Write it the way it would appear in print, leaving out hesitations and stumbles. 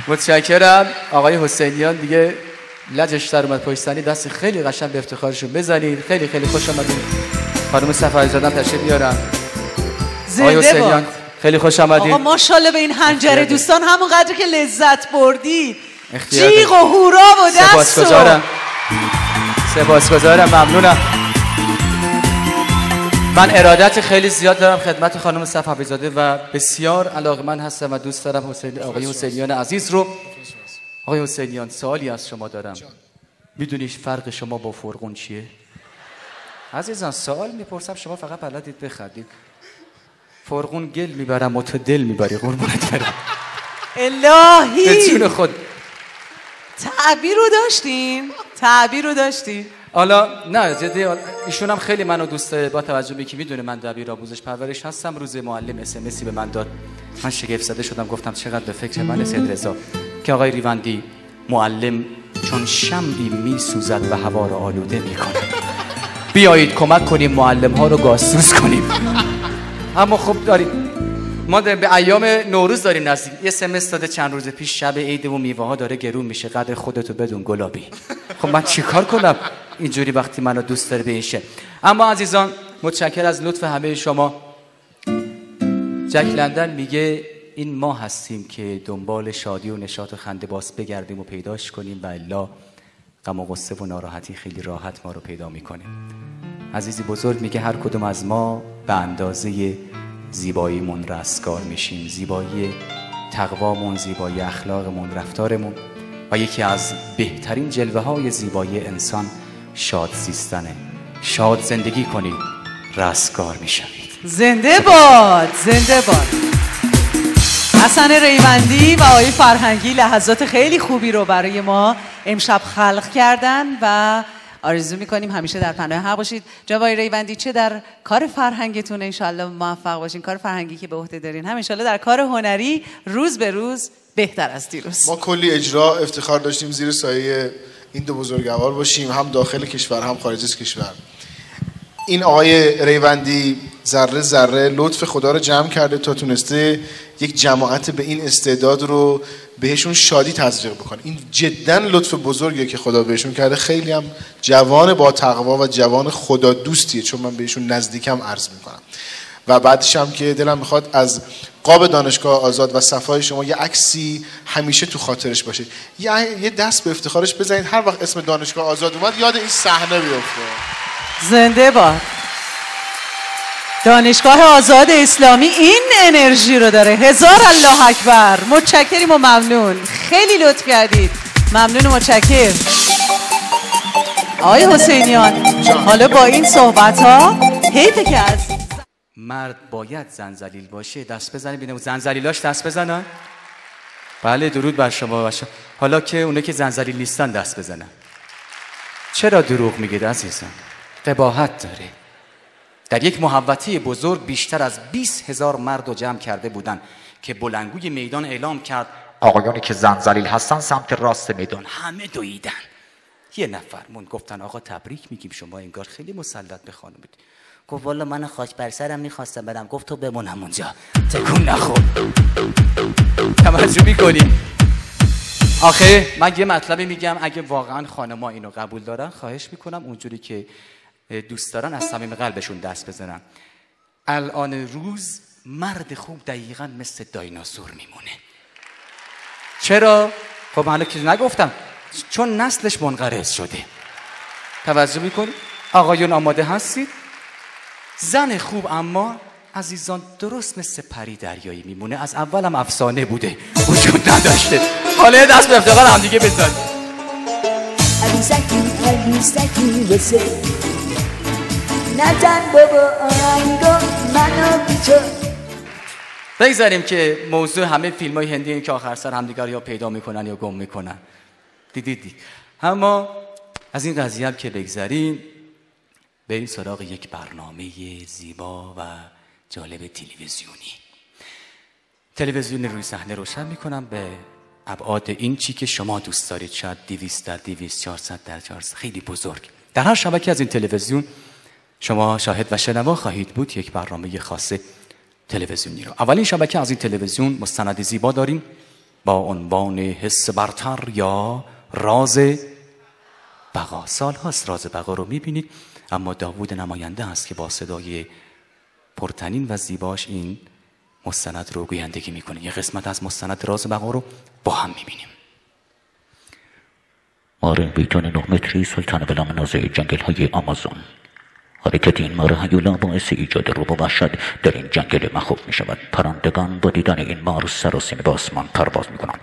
متشکرم. آقای حسینیان دیگه لجش در اومد پشت صحنه، دست خیلی قشنگ به افتخارشون بزنید. خیلی خیلی خوش آمدید. خانم صفایی زاده تشریف بیارن. آقای حسینیان خیلی خوش آمدید. آقا ماشاءالله به این حنجره دوستان، همونقدر که لذت بردید، جیغ و هورا و دست سپاسگزارم. ممنونم. من ارادت خیلی زیاد دارم خدمت خانم صفایی زاده و بسیار علاقه‌مند هستم و دوست دارم آقای حسینیان عزیز رو. آقای حسینیان سوالی از شما دارم. میدونیش فرق شما با فرغون چیه؟ عزیزان سوال میپرسم، شما فقط بلدید بخندید. فرغون گل میبرم و تو دل میبری. قربونت برم. الهی به جون خود. تعبیر رو داشتین؟ حالا نه جدی، ایشون هم خیلی منو دوست داره، با توجه به که میدونه من دبیر آموزش پرورش هستم. روز معلم SMS به من داد، من شگفت زده شدم. گفتم چقدر به فکر من سید رضا که آقای ریوندی معلم چون شمعی میسوزد و هوا را آلوده میکنه. بیایید کمک کنیم معلم ها رو گازسوز کنیم. اما خب داریم ما به ایام نوروز داریم نزدیک. یه SMS داده چند روز پیش، شب عید و میوه ها داره گرون میشه، قدر خودتو بدون گلابی. خب من چیکار کنم اینجوری وقتی منو دوست داره بشه؟ اما عزیزان متشکر از لطف همه شما. جک لندن میگه این ما هستیم که دنبال شادی و نشاط و خنده باز بگردیم و پیداش کنیم و الا غم و غصه و ناراحتی خیلی راحت ما رو پیدا میکنه. عزیزی بزرگ میگه هر کدوم از ما به اندازه زیباییمون رستگار میشیم. زیبایی تقوامون، زیبایی اخلاقمون، رفتارمون و یکی از بهترین جلوه های زیبایی انسان شاد زیستنه. شاد زندگی کنید، رستگار میشوید. زنده باد، زنده باد. حسن ریوندی و آقای فرهنگی لحظات خیلی خوبی رو برای ما امشب خلق کردن و آرزو میکنیم همیشه در پناه حق باشید. جناب آقای ریوندی چه در کار فرهنگتون انشالله موفق باشین، کار فرهنگی که به عهده دارین، هم انشالله در کار هنری روز به روز بهتر از دیروز. ما کلی اجرا افتخار داشتیم زیر سایه این دو بزرگوار باشیم، هم داخل کشور هم خارج از کشور. این آقای ریوندی ذره ذره لطف خدا رو جمع کرده تا تونسته یک جماعت به این استعداد رو بهشون شادی تزریق بکنه. این جدا لطف بزرگیه که خدا بهشون کرده. خیلی هم جوان با تقوا و جوان خدا دوستیه، چون من بهشون نزدیکم عرض میکنم. و بعدش هم که دلم میخواد از قاب دانشگاه آزاد و صفای شما یه عکسی همیشه تو خاطرش باشه. یه دست به افتخارش بزنید، هر وقت اسم دانشگاه آزاد اومد یاد این صحنه بیفته. زنده باد. دانشگاه آزاد اسلامی این انرژی رو داره. هزار الله اکبر. متشکریم و ممنون، خیلی لطف کردید. ممنون و متشکر. آقای حسینیان حالا با این صحبت ها حیفه که از مرد باید زنجلیل باشه. دست بزنید ببینم زنجلیلاش دست بزنن. بله درود بر شما باشه. حالا که اونه که زنجلیل نیستن دست بزنن. چرا دروغ میگید عزیزان؟ قباحت داره. در یک محوطه بزرگ بیشتر از 20,000 مرد رو جمع کرده بودن که بلندگوی میدان اعلام کرد آقایانی که زنجلیل هستن سمت راست میدان. همه دویدن. یه نفر موند، گفتن آقا تبریک میگیم، شما انگار خیلی مسلط به خانم بودید. گفت والا من خاک بر سرم میخواستم برم. گفت تو بمونم اونجا، تکون نخور. توجه میکنیم. آخه من یه مطلبی میگم، اگه واقعا خانم‌ها اینو قبول دارن خواهش میکنم اونجوری که دوست دارن از صمیم قلبشون دست بزنن. الان روز مرد خوب دقیقاً مثل دایناسور میمونه. چرا؟ خب حالا که نگفتم، چون نسلش منقرض شده. توجه میکنید؟ آقایون آماده هستید؟ زن خوب اما عزیزان درست مثل پری دریایی میمونه. از اولم افسانه بوده، وجود نداشته. حالا دست به افتخار هم دیگه بزنید. عروسکی واسه نزن بابا آهنگو منو بیچو. بگذاریم که موضوع همه فیلم های هندی این که آخر سر همدیگر یا پیدا میکنن یا گم میکنن. دیدید. اما از این قضیه هم که بگذاریم، بریم سراغ یک برنامه زیبا و جالب تلویزیونی. تلویزیون روی صحنه روشن میکنم به ابعاد این چی که شما دوست دارید. شاید 200 در 200، 400 در 400، خیلی بزرگ. در هر شبکه از این تلویزیون شما شاهد و شنوا خواهید بود یک برنامه خاص تلویزیونی رو. اولین شبکه از این تلویزیون مستند زیبا داریم با عنوان حس برتر یا راز بقا. سال هاست راز بقا رو میبینید، اما داوود نماینده است که با صدای پرتنین و زیباش این مستند رو گویندگی میکنه. یه قسمت از مستند راز بقا رو با هم میبینیم. مار بیجان 9 متری سلطان بلا منازع جنگل های آمازون. حرکت این مار هیولا باعث ایجاد رعب و وحشت در این جنگل مخوف می شود. پرندگان با دیدن این مار سراسیمه به آسمان پرواز می کنند.